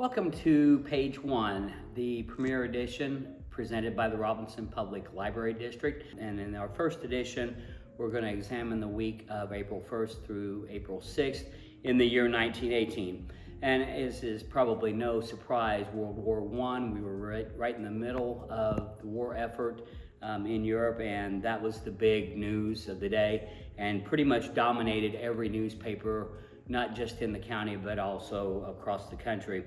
Welcome to page one, the premiere edition presented by the Robinson Public Library District. And in our first edition, we're going to examine the week of April 1st through April 6th in the year 1918. And as is probably no surprise, World War I, we were right in the middle of the war effort in Europe, and that was the big news of the day and pretty much dominated every newspaper, not just in the county, but also across the country.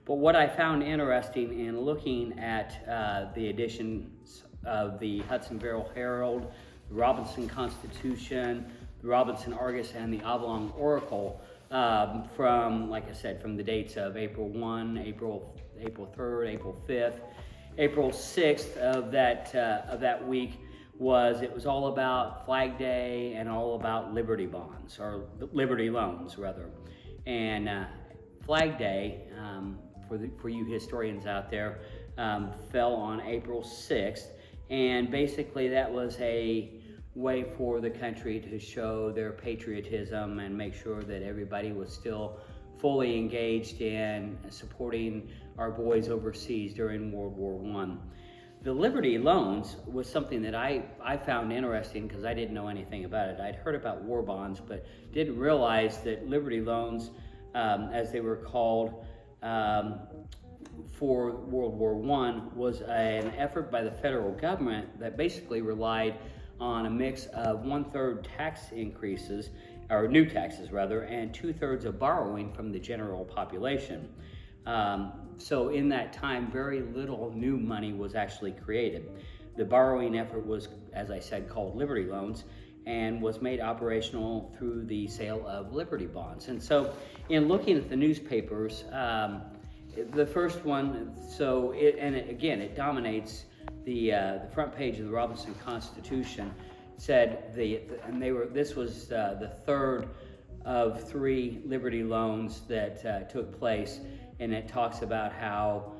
But what I found interesting in looking at the editions of the Hudsonville Herald, the Robinson Constitution, the Robinson Argus, and the Oblong Oracle, from, like I said, from the dates of April 1, April 3rd, April 5th, April 6th of that week, it was all about Flag Day and all about Liberty bonds, or Liberty loans rather. And Flag Day, for you historians out there, fell on April 6th, and basically that was a way for the country to show their patriotism and make sure that everybody was still fully engaged in supporting our boys overseas during World War I. The Liberty loans was something that I found interesting because I didn't know anything about it. I'd heard about war bonds, but didn't realize that Liberty loans, as they were called for World War I, was an effort by the federal government that basically relied on a mix of 1/3 tax increases, or new taxes rather, and 2/3 of borrowing from the general population. So in that time, very little new money was actually created. The borrowing effort was, as I said, called Liberty loans, and was made operational through the sale of Liberty bonds. And so in looking at the newspapers, the first one, it dominates the front page of the Robinson Constitution, said this was the third of 3 Liberty loans that took place, and it talks about how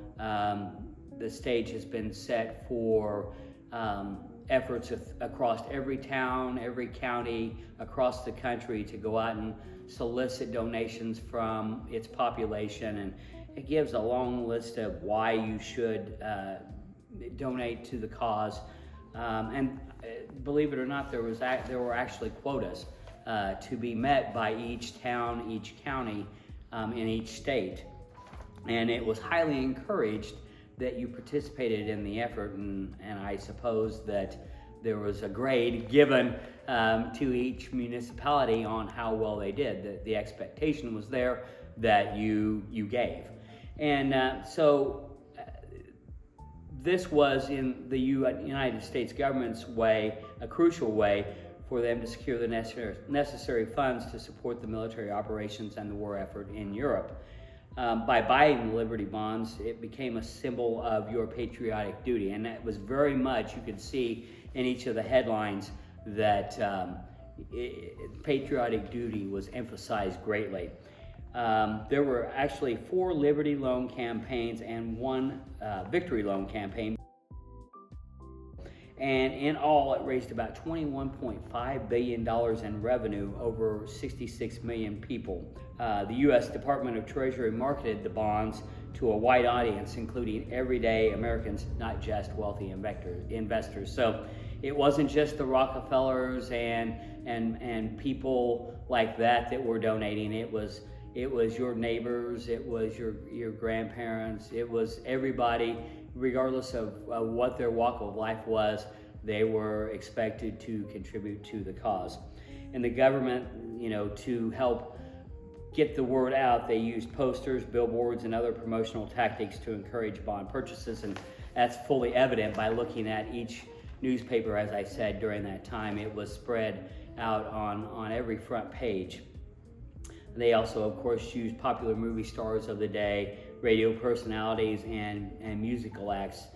the stage has been set for efforts across every town, every county across the country to go out and solicit donations from its population, and it gives a long list of why you should donate to the cause. And believe it or not, there were actually quotas to be met by each town, each county, in each state. And it was highly encouraged that you participated in the effort, and I suppose that there was a grade given to each municipality on how well they did. The expectation was there that you gave. And this was, in the United States government's way, a crucial way for them to secure the necessary funds to support the military operations and the war effort in Europe. By buying the Liberty bonds, it became a symbol of your patriotic duty, and that was very much, you could see in each of the headlines that patriotic duty was emphasized greatly. There were actually 4 Liberty loan campaigns and 1 Victory loan campaign. And in all, it raised about $21.5 billion in revenue over 66 million people. The U.S. Department of Treasury marketed the bonds to a wide audience, including everyday Americans, not just wealthy investors. So it wasn't just the Rockefellers and people like that were donating. It was your neighbors, it was your grandparents, it was everybody, regardless of what their walk of life was. They were expected to contribute to the cause. And the government, to help get the word out, they used posters, billboards, and other promotional tactics to encourage bond purchases. And that's fully evident by looking at each newspaper. As I said, during that time, it was spread out on every front page. They also, of course, used popular movie stars of the day, radio personalities, and musical acts.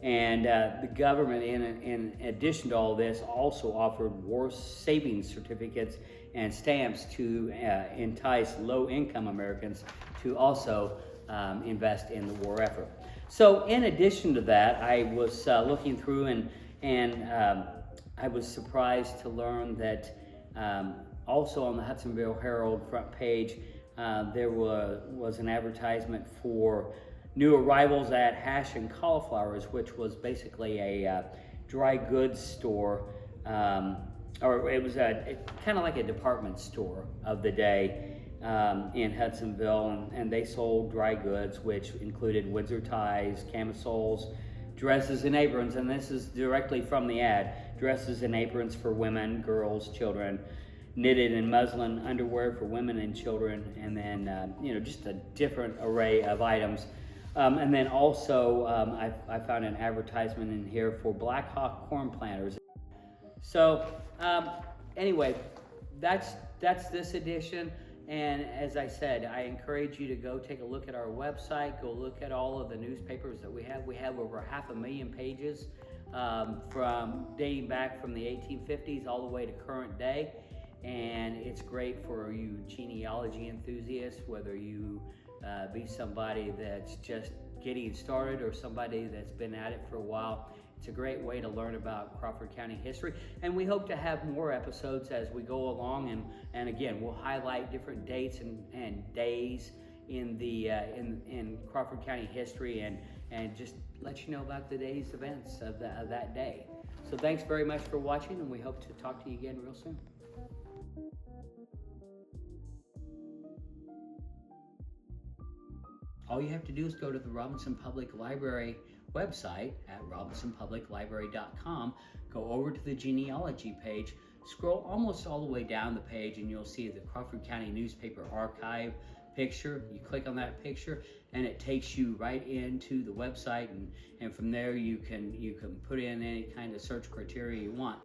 And the government, in addition to all this, also offered war savings certificates and stamps to entice low-income Americans to also invest in the war effort. So in addition to that, I was looking through, and I was surprised to learn that also on the Hudsonville Herald front page, there was an advertisement for new arrivals at Hash and Cauliflowers, which was basically a dry goods store, or it was kind of like a department store of the day in Hudsonville, and they sold dry goods, which included Windsor ties, camisoles, dresses and aprons, and this is directly from the ad. Dresses and aprons for women, girls, children, knitted and muslin underwear for women and children, and then just a different array of items. And then also I found an advertisement in here for Black Hawk corn planters. So anyway, that's this edition. And as I said, I encourage you to go take a look at our website, go look at all of the newspapers that we have. We have over 500,000 pages from dating back from the 1850s all the way to current day. And it's great for you genealogy enthusiasts, whether you be somebody that's just getting started or somebody that's been at it for a while. It's a great way to learn about Crawford County history, and we hope to have more episodes as we go along. And again, we'll highlight different dates and days in the in Crawford County history, and just let you know about the day's events of that day. So thanks very much for watching, and we hope to talk to you again real soon. All you have to do is go to the Robinson Public Library website at robinsonpubliclibrary.com, go over to the genealogy page, scroll almost all the way down the page, and you'll see the Crawford County Newspaper Archive picture. You click on that picture and it takes you right into the website, and from there you can put in any kind of search criteria you want.